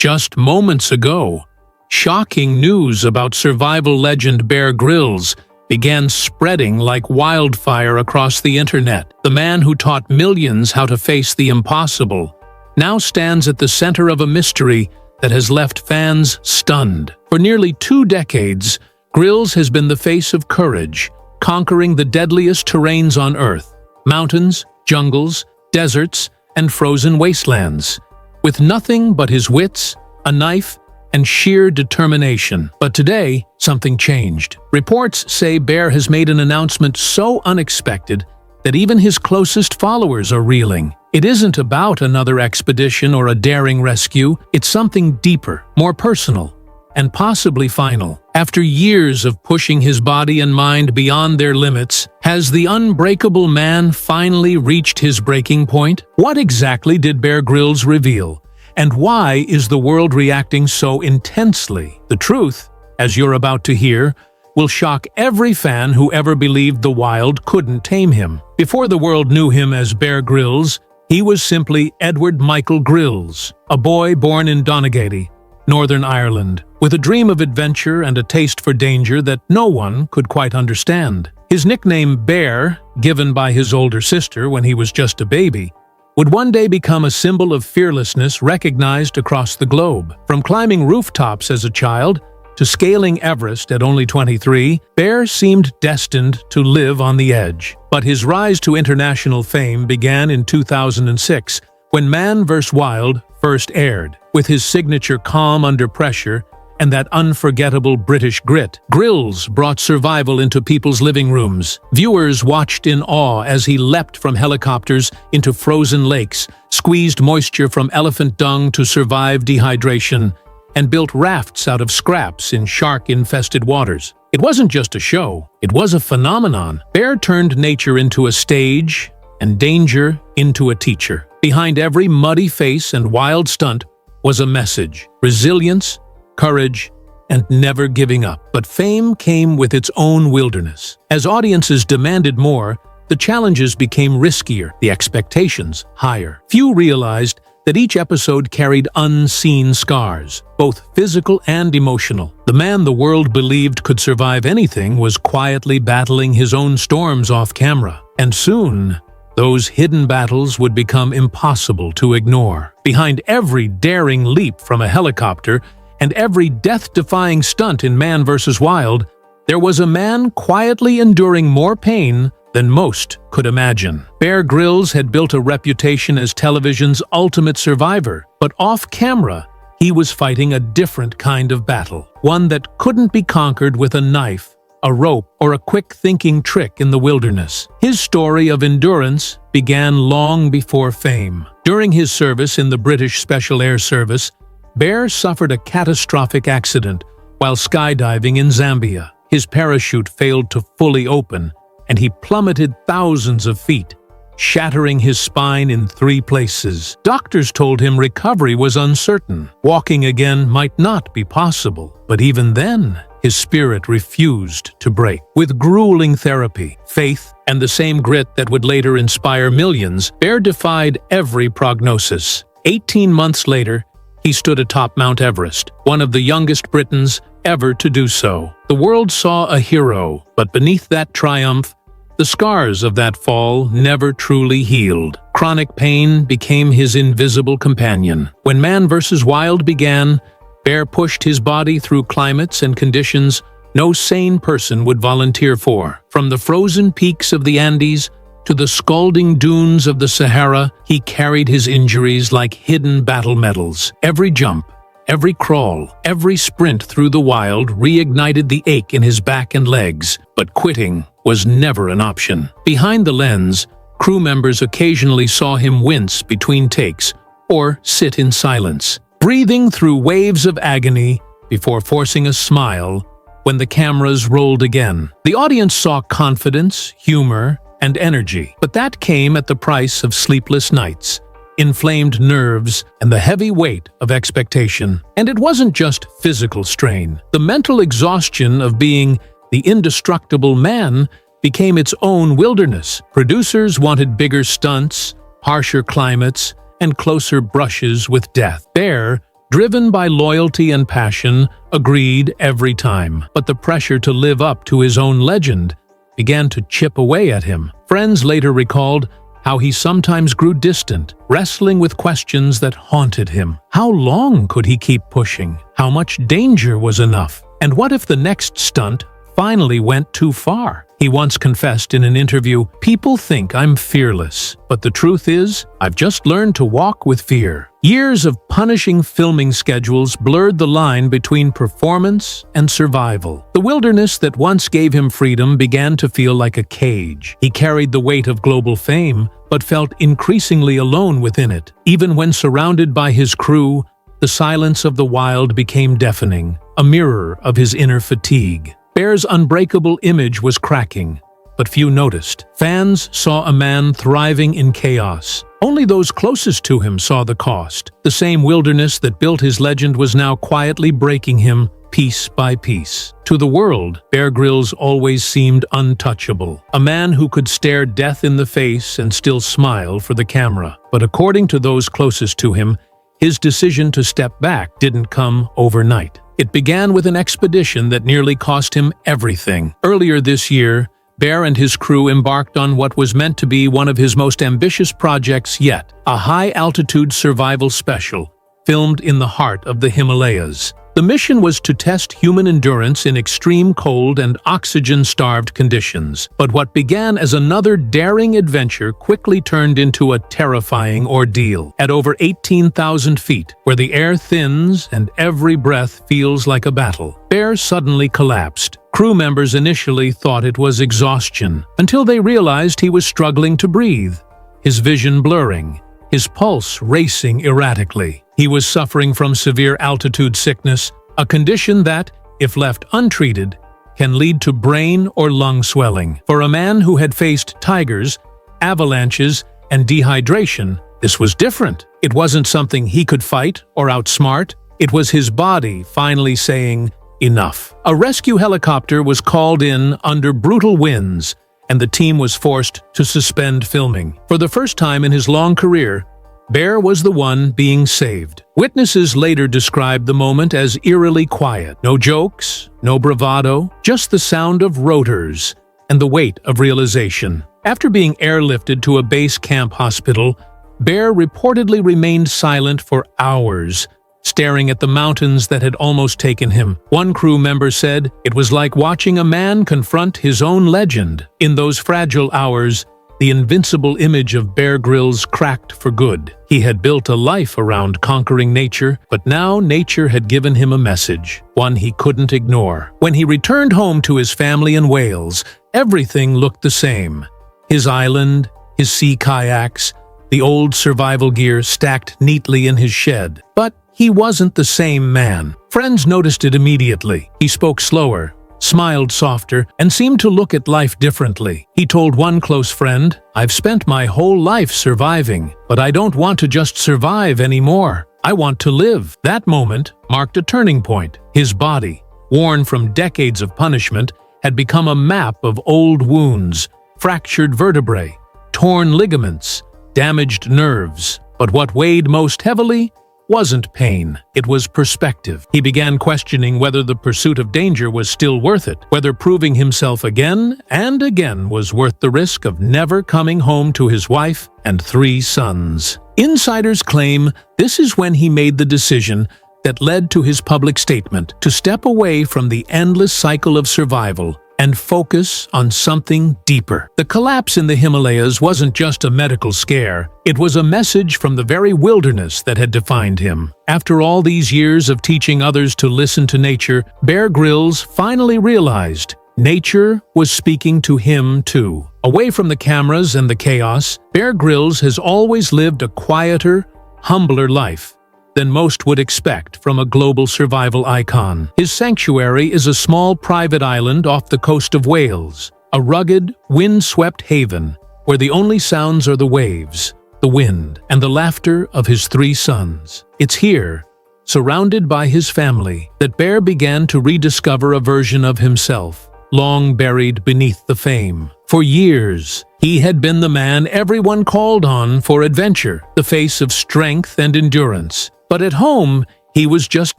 Just moments ago, shocking news about survival legend Bear Grylls began spreading like wildfire across the internet. The man who taught millions how to face the impossible now stands at the center of a mystery that has left fans stunned. For nearly 2 decades, Grylls has been the face of courage, conquering the deadliest terrains on Earth: mountains, jungles, deserts, and frozen wastelands, with nothing but his wits, a knife, and sheer determination. But today, something changed. Reports say Bear has made an announcement so unexpected that even his closest followers are reeling. It isn't about another expedition or a daring rescue. It's something deeper, more personal, and possibly final. After years of pushing his body and mind beyond their limits, has the unbreakable man finally reached his breaking point? What exactly did Bear Grylls reveal? And why is the world reacting so intensely? The truth, as you're about to hear, will shock every fan who ever believed the wild couldn't tame him. Before the world knew him as Bear Grylls, he was simply Edward Michael Grylls, a boy born in Donaghadee, Northern Ireland, with a dream of adventure and a taste for danger that no one could quite understand. His nickname Bear, given by his older sister when he was just a baby, would one day become a symbol of fearlessness recognized across the globe. From climbing rooftops as a child to scaling Everest at only 23, Bear seemed destined to live on the edge. But his rise to international fame began in 2006, when Man vs. Wild first aired. With his signature calm under pressure and that unforgettable British grit, Grylls brought survival into people's living rooms. Viewers watched in awe as he leapt from helicopters into frozen lakes, squeezed moisture from elephant dung to survive dehydration, and built rafts out of scraps in shark-infested waters. It wasn't just a show, it was a phenomenon. Bear turned nature into a stage and danger into a teacher. Behind every muddy face and wild stunt was a message: resilience, courage, and never giving up. But fame came with its own wilderness. As audiences demanded more, the challenges became riskier, the expectations higher. Few realized that each episode carried unseen scars, both physical and emotional. The man the world believed could survive anything was quietly battling his own storms off camera. And soon, those hidden battles would become impossible to ignore. Behind every daring leap from a helicopter and every death-defying stunt in Man vs. Wild, there was a man quietly enduring more pain than most could imagine. Bear Grylls had built a reputation as television's ultimate survivor, but off-camera, he was fighting a different kind of battle, one that couldn't be conquered with a knife, a rope, or a quick-thinking trick in the wilderness. His story of endurance began long before fame. During his service in the British Special Air Service, Bear suffered a catastrophic accident while skydiving in Zambia. His parachute failed to fully open, and he plummeted thousands of feet, shattering his spine in 3 places. Doctors told him recovery was uncertain. Walking again might not be possible. But even then, his spirit refused to break. With grueling therapy, faith, and the same grit that would later inspire millions, Bear defied every prognosis. 18 months later, he stood atop Mount Everest, one of the youngest Britons ever to do so. The world saw a hero, but beneath that triumph, the scars of that fall never truly healed. Chronic pain became his invisible companion. When Man vs. Wild began, Bear pushed his body through climates and conditions no sane person would volunteer for. From the frozen peaks of the Andes to the scalding dunes of the Sahara, he carried his injuries like hidden battle medals. Every jump, every crawl, every sprint through the wild reignited the ache in his back and legs, but quitting was never an option. Behind the lens, crew members occasionally saw him wince between takes or sit in silence, breathing through waves of agony before forcing a smile when the cameras rolled again. The audience saw confidence, humor, and energy, but that came at the price of sleepless nights, inflamed nerves, and the heavy weight of expectation. And it wasn't just physical strain. The mental exhaustion of being the indestructible man became its own wilderness. Producers wanted bigger stunts, harsher climates, and closer brushes with death. Bear Driven by loyalty and passion, agreed every time. But the pressure to live up to his own legend began to chip away at him. Friends later recalled how he sometimes grew distant, wrestling with questions that haunted him. How long could he keep pushing? How much danger was enough? And what if the next stunt finally went too far? He once confessed in an interview, "People think I'm fearless, but the truth is, I've just learned to walk with fear." Years of punishing filming schedules blurred the line between performance and survival. The wilderness that once gave him freedom began to feel like a cage. He carried the weight of global fame, but felt increasingly alone within it. Even when surrounded by his crew, the silence of the wild became deafening, a mirror of his inner fatigue. Bear's unbreakable image was cracking, but few noticed. Fans saw a man thriving in chaos. Only those closest to him saw the cost. The same wilderness that built his legend was now quietly breaking him piece by piece. To the world, Bear Grylls always seemed untouchable, a man who could stare death in the face and still smile for the camera. But according to those closest to him, his decision to step back didn't come overnight. It began with an expedition that nearly cost him everything. Earlier this year, Bear and his crew embarked on what was meant to be one of his most ambitious projects yet, a high-altitude survival special, filmed in the heart of the Himalayas. The mission was to test human endurance in extreme cold and oxygen-starved conditions. But what began as another daring adventure quickly turned into a terrifying ordeal. At over 18,000 feet, where the air thins and every breath feels like a battle, Bear suddenly collapsed. Crew members initially thought it was exhaustion, until they realized he was struggling to breathe, his vision blurring, his pulse racing erratically. He was suffering from severe altitude sickness, a condition that, if left untreated, can lead to brain or lung swelling. For a man who had faced tigers, avalanches, and dehydration, this was different. It wasn't something he could fight or outsmart. It was his body finally saying, "Enough." A rescue helicopter was called in under brutal winds, and the team was forced to suspend filming. For the first time in his long career, Bear was the one being saved. Witnesses later described the moment as eerily quiet. No jokes, no bravado, just the sound of rotors and the weight of realization. After being airlifted to a base camp hospital, Bear reportedly remained silent for hours, staring at the mountains that had almost taken him. One crew member said, "It was like watching a man confront his own legend." In those fragile hours, the invincible image of Bear Grylls cracked for good. He had built a life around conquering nature, but now nature had given him a message, one he couldn't ignore. When he returned home to his family in Wales, everything looked the same. His island, his sea kayaks, the old survival gear stacked neatly in his shed. But he wasn't the same man. Friends noticed it immediately. He spoke slower, smiled softer, and seemed to look at life differently. He told one close friend, "I've spent my whole life surviving, but I don't want to just survive anymore. I want to live." That moment marked a turning point. His body, worn from decades of punishment, had become a map of old wounds, fractured vertebrae, torn ligaments, damaged nerves. But what weighed most heavily wasn't pain, it was perspective. He began questioning whether the pursuit of danger was still worth it, whether proving himself again and again was worth the risk of never coming home to his wife and 3 sons. Insiders claim this is when he made the decision that led to his public statement to step away from the endless cycle of survival and focus on something deeper. The collapse in the Himalayas wasn't just a medical scare, it was a message from the very wilderness that had defined him. After all these years of teaching others to listen to nature, Bear Grylls finally realized nature was speaking to him too. Away from the cameras and the chaos, Bear Grylls has always lived a quieter, humbler life than most would expect from a global survival icon. His sanctuary is a small private island off the coast of Wales, a rugged, wind-swept haven where the only sounds are the waves, the wind, and the laughter of his 3 sons. It's here, surrounded by his family, that Bear began to rediscover a version of himself, long buried beneath the fame. For years, he had been the man everyone called on for adventure, the face of strength and endurance. But at home, He was just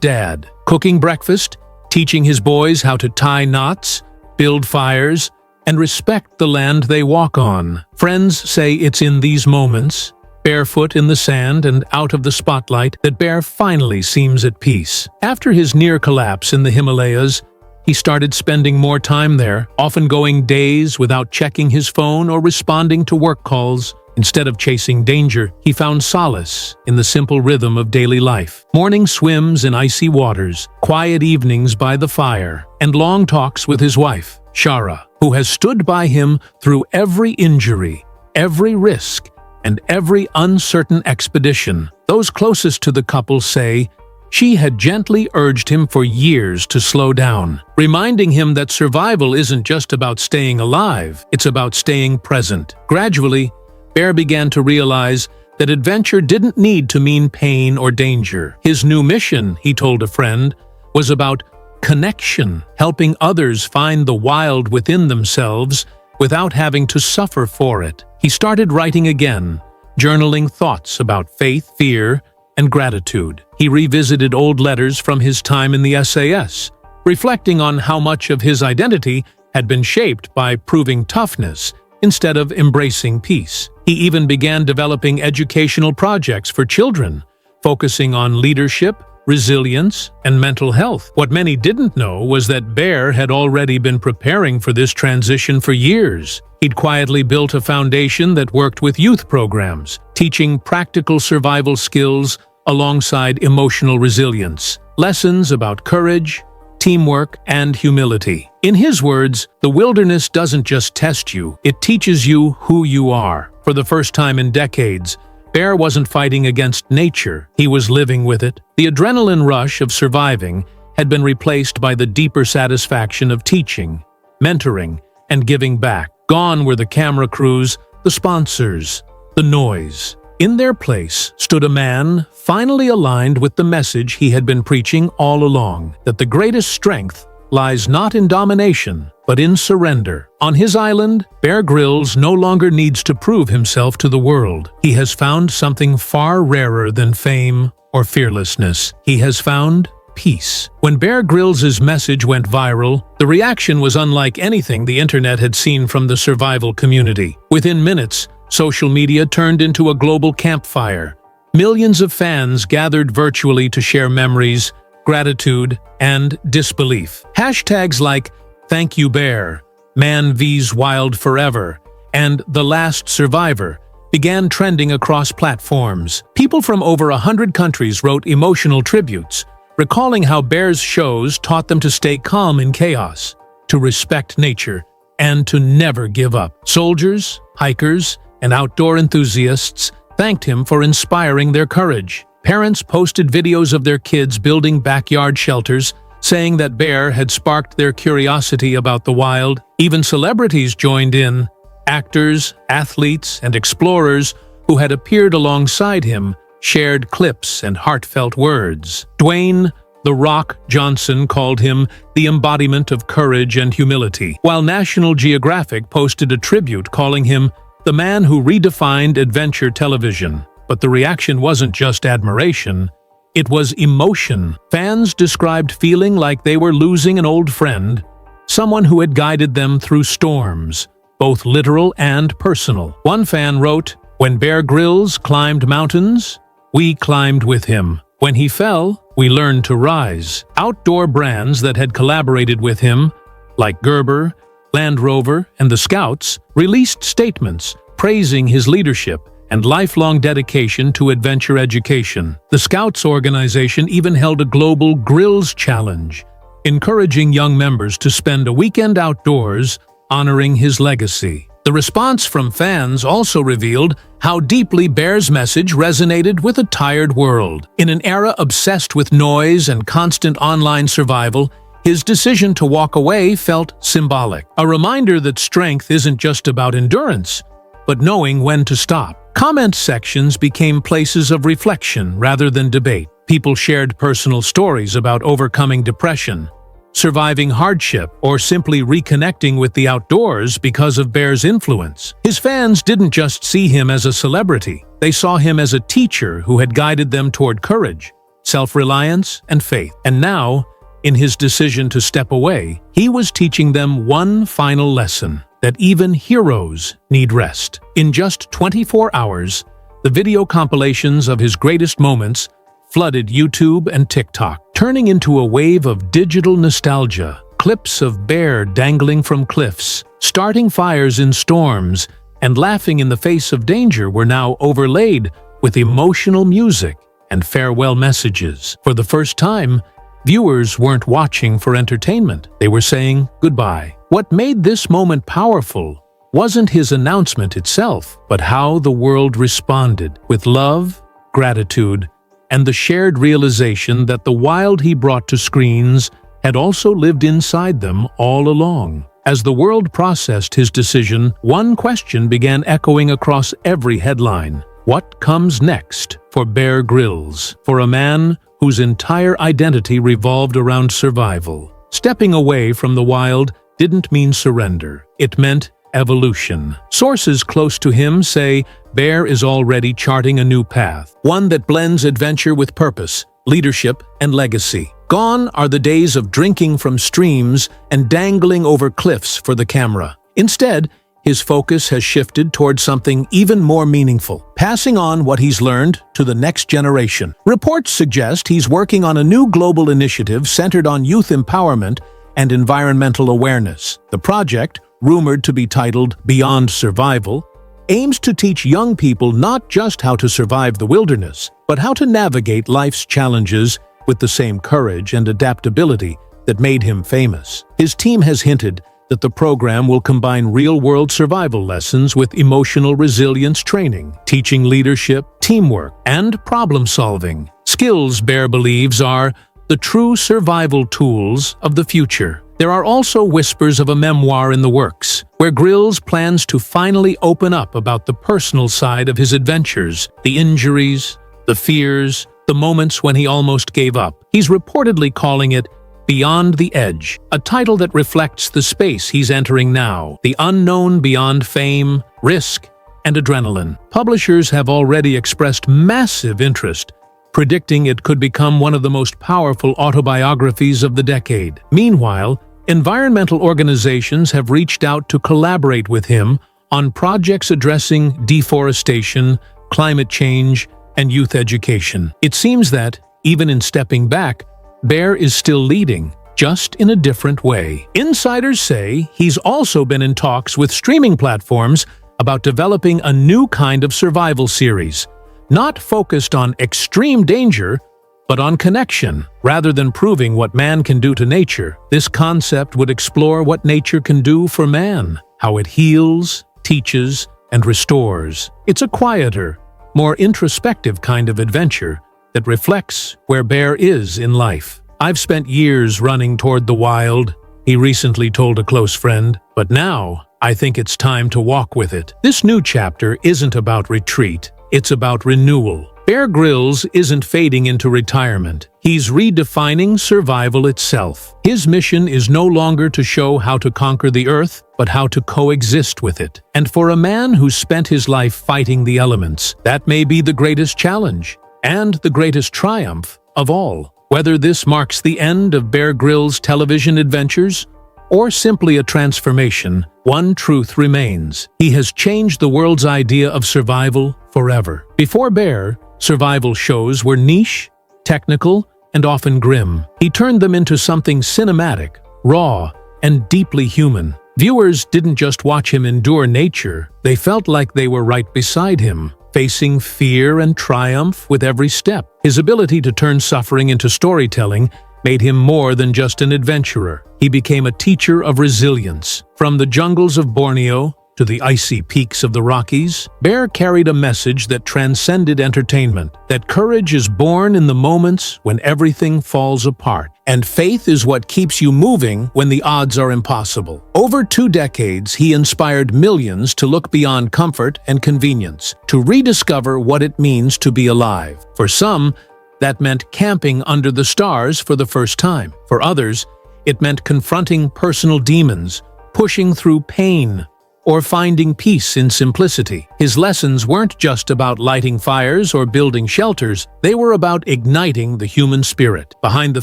Dad, cooking breakfast, teaching his boys how to tie knots, build fires, and respect the land they walk on. Friends say it's in these moments, barefoot in the sand and out of the spotlight, that Bear finally seems at peace. After his near collapse in the Himalayas, he started spending more time there, often going days without checking his phone or responding to work calls. Instead of chasing danger, he found solace in the simple rhythm of daily life. Morning swims in icy waters, quiet evenings by the fire, and long talks with his wife, Shara, who has stood by him through every injury, every risk, and every uncertain expedition. Those closest to the couple say she had gently urged him for years to slow down, reminding him that survival isn't just about staying alive, it's about staying present. Gradually, Bear began to realize that adventure didn't need to mean pain or danger. His new mission, he told a friend, was about connection, helping others find the wild within themselves without having to suffer for it. He started writing again, journaling thoughts about faith, fear, and gratitude. He revisited old letters from his time in the SAS, reflecting on how much of his identity had been shaped by proving toughness instead of embracing peace. He even began developing educational projects for children, focusing on leadership, resilience, and mental health. What many didn't know was that Bear had already been preparing for this transition for years. He'd quietly built a foundation that worked with youth programs, teaching practical survival skills alongside emotional resilience, lessons about courage, teamwork, and humility. In his words, the wilderness doesn't just test you, it teaches you who you are. For the first time in decades, Bear wasn't fighting against nature, he was living with it. The adrenaline rush of surviving had been replaced by the deeper satisfaction of teaching, mentoring, and giving back. Gone were the camera crews, the sponsors, the noise. In their place stood a man finally aligned with the message he had been preaching all along, that the greatest strength lies not in domination, but in surrender. On his island, Bear Grylls no longer needs to prove himself to the world. He has found something far rarer than fame or fearlessness. He has found peace. When Bear Grylls' message went viral, the reaction was unlike anything the internet had seen from the survival community. Within minutes, social media turned into a global campfire. Millions of fans gathered virtually to share memories, gratitude, and disbelief. Hashtags like "Thank You Bear," "Man vs Wild Forever," and "The Last Survivor" began trending across platforms. People from over 100 countries wrote emotional tributes, recalling how Bear's shows taught them to stay calm in chaos, to respect nature, and to never give up. Soldiers, hikers, and outdoor enthusiasts thanked him for inspiring their courage. Parents posted videos of their kids building backyard shelters, saying that Bear had sparked their curiosity about the wild. Even celebrities joined in. Actors, athletes, and explorers who had appeared alongside him shared clips and heartfelt words. Dwayne "The Rock" Johnson called him the embodiment of courage and humility, while National Geographic posted a tribute calling him the man who redefined adventure television. But the reaction wasn't just admiration, it was emotion. Fans described feeling like they were losing an old friend, someone who had guided them through storms, both literal and personal. One fan wrote, "When Bear Grylls climbed mountains, we climbed with him. When he fell, we learned to rise." Outdoor brands that had collaborated with him, like Gerber, Land Rover, and the Scouts, released statements praising his leadership and lifelong dedication to adventure education. The Scouts organization even held a global Grylls Challenge, encouraging young members to spend a weekend outdoors honoring his legacy. The response from fans also revealed how deeply Bear's message resonated with a tired world. In an era obsessed with noise and constant online survival, his decision to walk away felt symbolic, a reminder that strength isn't just about endurance, but knowing when to stop. Comment sections became places of reflection rather than debate. People shared personal stories about overcoming depression, surviving hardship, or simply reconnecting with the outdoors because of Bear's influence. His fans didn't just see him as a celebrity, they saw him as a teacher who had guided them toward courage, self-reliance, and faith. And now, in his decision to step away, he was teaching them one final lesson: that even heroes need rest. In just 24 hours, the video compilations of his greatest moments flooded YouTube and TikTok, turning into a wave of digital nostalgia. Clips of Bear dangling from cliffs, starting fires in storms, and laughing in the face of danger were now overlaid with emotional music and farewell messages. For the first time, viewers weren't watching for entertainment. They were saying goodbye. What made this moment powerful wasn't his announcement itself, but how the world responded with love, gratitude, and the shared realization that the wild he brought to screens had also lived inside them all along. As the world processed his decision, one question began echoing across every headline: what comes next for Bear Grylls, for a man whose entire identity revolved around survival? Stepping away from the wild didn't mean surrender. It meant evolution. Sources close to him say Bear is already charting a new path, one that blends adventure with purpose, leadership, and legacy. Gone are the days of drinking from streams and dangling over cliffs for the camera. Instead, his focus has shifted towards something even more meaningful, passing on what he's learned to the next generation. Reports suggest he's working on a new global initiative centered on youth empowerment and environmental awareness. The project, rumored to be titled Beyond Survival, aims to teach young people not just how to survive the wilderness, but how to navigate life's challenges with the same courage and adaptability that made him famous. His team has hinted that the program will combine real-world survival lessons with emotional resilience training, teaching leadership, teamwork, and problem-solving. Skills Bear believes are the true survival tools of the future. There are also whispers of a memoir in the works, where Grylls plans to finally open up about the personal side of his adventures, the injuries, the fears, the moments when he almost gave up. He's reportedly calling it Beyond the Edge, a title that reflects the space he's entering now, the unknown beyond fame, risk, and adrenaline. Publishers have already expressed massive interest, predicting it could become one of the most powerful autobiographies of the decade. Meanwhile, environmental organizations have reached out to collaborate with him on projects addressing deforestation, climate change, and youth education. It seems that, even in stepping back, Bear is still leading, just in a different way. Insiders say he's also been in talks with streaming platforms about developing a new kind of survival series, not focused on extreme danger, but on connection. Rather than proving what man can do to nature, this concept would explore what nature can do for man, how it heals, teaches, and restores. It's a quieter, more introspective kind of adventure that reflects where Bear is in life. "I've spent years running toward the wild," he recently told a close friend, "but now I think it's time to walk with it." This new chapter isn't about retreat, it's about renewal. Bear Grylls isn't fading into retirement. He's redefining survival itself. His mission is no longer to show how to conquer the earth, but how to coexist with it. And for a man who's spent his life fighting the elements, that may be the greatest challenge and the greatest triumph of all. Whether this marks the end of Bear Grylls' television adventures or simply a transformation, one truth remains: he has changed the world's idea of survival forever. Before Bear, survival shows were niche, technical, and often grim. He turned them into something cinematic, raw, and deeply human. Viewers didn't just watch him endure nature, they felt like they were right beside him, facing fear and triumph with every step. His ability to turn suffering into storytelling made him more than just an adventurer. He became a teacher of resilience. From the jungles of Borneo to the icy peaks of the Rockies, Bear carried a message that transcended entertainment, that courage is born in the moments when everything falls apart, and faith is what keeps you moving when the odds are impossible. Over 2 decades, he inspired millions to look beyond comfort and convenience, to rediscover what it means to be alive. For some, that meant camping under the stars for the first time. For others, it meant confronting personal demons, pushing through pain, or finding peace in simplicity. His lessons weren't just about lighting fires or building shelters, they were about igniting the human spirit. Behind the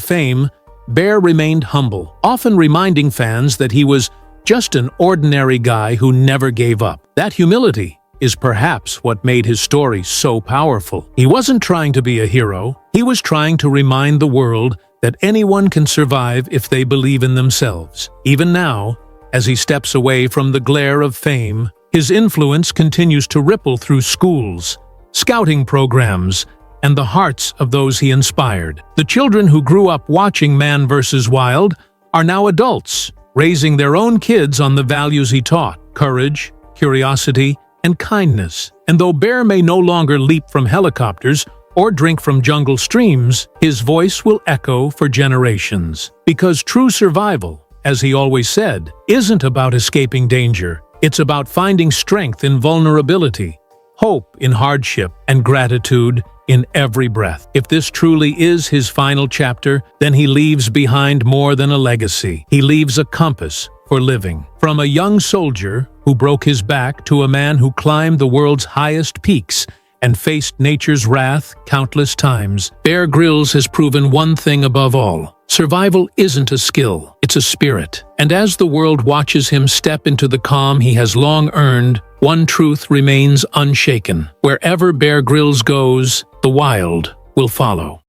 fame, Bear remained humble, often reminding fans that he was just an ordinary guy who never gave up. That humility is perhaps what made his story so powerful. He wasn't trying to be a hero, he was trying to remind the world that anyone can survive if they believe in themselves. Even now, as he steps away from the glare of fame, his influence continues to ripple through schools, scouting programs, and the hearts of those he inspired. The children who grew up watching Man vs. Wild are now adults, raising their own kids on the values he taught: courage, curiosity, and kindness. And though Bear may no longer leap from helicopters or drink from jungle streams, his voice will echo for generations. Because true survival, as he always said, isn't about escaping danger. It's about finding strength in vulnerability, hope in hardship, and gratitude in every breath. If this truly is his final chapter, then he leaves behind more than a legacy. He leaves a compass for living. From a young soldier who broke his back to a man who climbed the world's highest peaks and faced nature's wrath countless times, Bear Grylls has proven one thing above all: survival isn't a skill, it's a spirit. And as the world watches him step into the calm he has long earned, one truth remains unshaken: wherever Bear Grylls goes, the wild will follow.